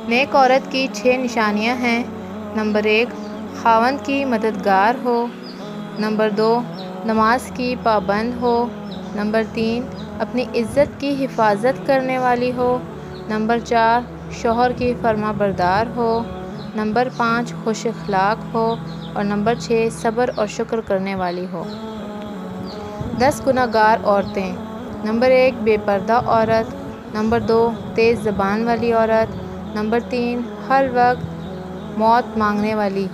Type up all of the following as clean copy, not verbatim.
نیک عورت کی 6 نشانیاں ہیں۔ نمبر 1، خاوند کی مددگار ہو۔ نمبر 2، نماز کی پابند ہو۔ نمبر 3، اپنی عزت کی حفاظت کرنے والی ہو۔ نمبر 4، شوہر کی فرما بردار ہو۔ نمبر 5، خوش اخلاق ہو۔ اور نمبر 6، صبر اور شکر کرنے والی ہو۔ 10 گناہ گار عورتیں۔ نمبر 1، بے پردہ عورت۔ نمبر 2، تیز زبان والی عورت۔ نمبر 3، ہر وقت موت مانگنے والی۔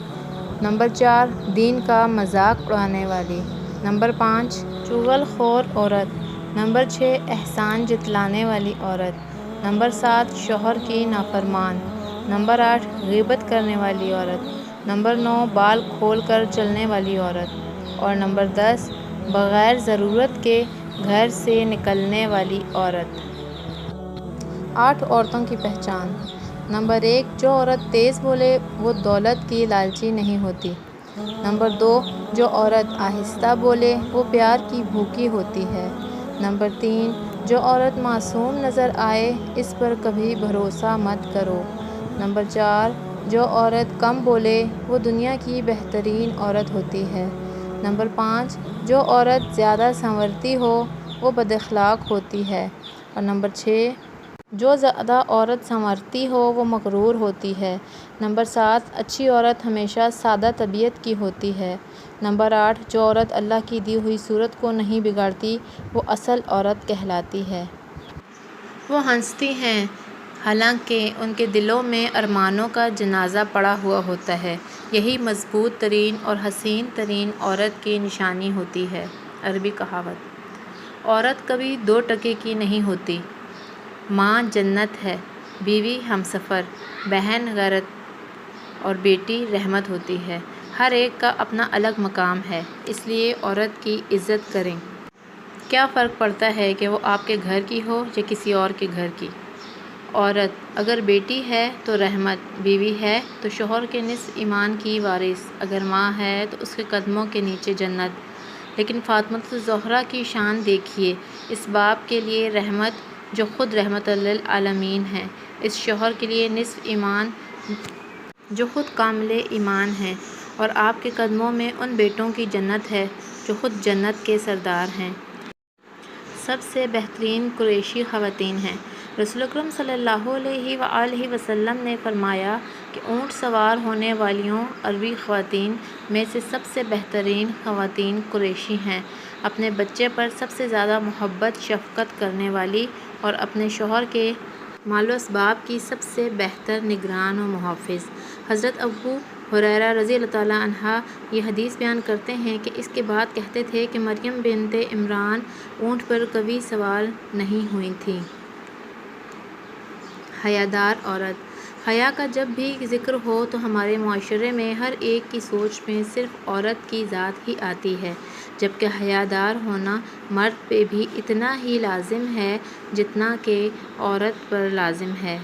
نمبر 4، دین کا مذاق اڑانے والی۔ نمبر 5، چغل خور عورت۔ نمبر 6، احسان جتلانے والی عورت۔ نمبر 7، شوہر کی نافرمان۔ نمبر 8، غیبت کرنے والی عورت۔ نمبر 9، بال کھول کر چلنے والی عورت۔ اور نمبر 10، بغیر ضرورت کے گھر سے نکلنے والی عورت۔ 8 عورتوں کی پہچان۔ نمبر 1، جو عورت تیز بولے وہ دولت کی لالچی نہیں ہوتی۔ نمبر 2، جو عورت آہستہ بولے وہ پیار کی بھوکی ہوتی ہے۔ نمبر 3، جو عورت معصوم نظر آئے اس پر کبھی بھروسہ مت کرو۔ نمبر 4، جو عورت کم بولے وہ دنیا کی بہترین عورت ہوتی ہے۔ نمبر 5، جو عورت زیادہ سنورتی ہو وہ بد اخلاق ہوتی ہے۔ اور نمبر 6، جو زیادہ عورت سنورتی ہو وہ مغرور ہوتی ہے۔ نمبر 7، اچھی عورت ہمیشہ سادہ طبیعت کی ہوتی ہے۔ نمبر 8، جو عورت اللہ کی دی ہوئی صورت کو نہیں بگاڑتی وہ اصل عورت کہلاتی ہے۔ وہ ہنستی ہیں حالانکہ ان کے دلوں میں ارمانوں کا جنازہ پڑا ہوا ہوتا ہے۔ یہی مضبوط ترین اور حسین ترین عورت کی نشانی ہوتی ہے۔ عربی کہاوت۔ عورت کبھی 2 ٹکے کی نہیں ہوتی۔ ماں جنت ہے، بیوی ہمسفر، بہن غیرت اور بیٹی رحمت ہوتی ہے۔ ہر ایک کا اپنا الگ مقام ہے، اس لیے عورت کی عزت کریں۔ کیا فرق پڑتا ہے کہ وہ آپ کے گھر کی ہو یا کسی اور کے گھر کی؟ عورت اگر بیٹی ہے تو رحمت، بیوی ہے تو شوہر کے نصف ایمان کی وارث، اگر ماں ہے تو اس کے قدموں کے نیچے جنت۔ لیکن فاطمۃ الزہرا کی شان دیکھیے، اس باپ کے لیے رحمت جو خود رحمت للعالمین ہے، اس شوہر کے لیے نصف ایمان جو خود کامل ایمان ہے، اور آپ کے قدموں میں ان بیٹوں کی جنت ہے جو خود جنت کے سردار ہیں۔ سب سے بہترین قریشی خواتین ہیں۔ رسول اکرم صلی اللہ علیہ وآلہ وسلم نے فرمایا کہ اونٹ سوار ہونے والیوں عربی خواتین میں سے سب سے بہترین خواتین قریشی ہیں، اپنے بچے پر سب سے زیادہ محبت شفقت کرنے والی اور اپنے شوہر کے مال و اسباب کی سب سے بہتر نگران و محافظ۔ حضرت ابو ہریرہ رضی اللہ تعالیٰ عنہ یہ حدیث بیان کرتے ہیں کہ اس کے بعد کہتے تھے کہ مریم بنت عمران اونٹ پر کبھی سوار نہیں ہوئی تھیں۔ حیادار عورت۔ حیا کا جب بھی ذکر ہو تو ہمارے معاشرے میں ہر ایک کی سوچ میں صرف عورت کی ذات ہی آتی ہے، جبکہ حیادار ہونا مرد پہ بھی اتنا ہی لازم ہے جتنا کہ عورت پر لازم ہے۔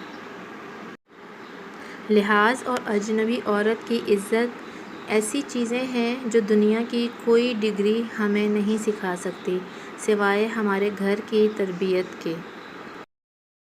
لحاظ اور اجنبی عورت کی عزت ایسی چیزیں ہیں جو دنیا کی کوئی ڈگری ہمیں نہیں سکھا سکتی، سوائے ہمارے گھر کی تربیت کے۔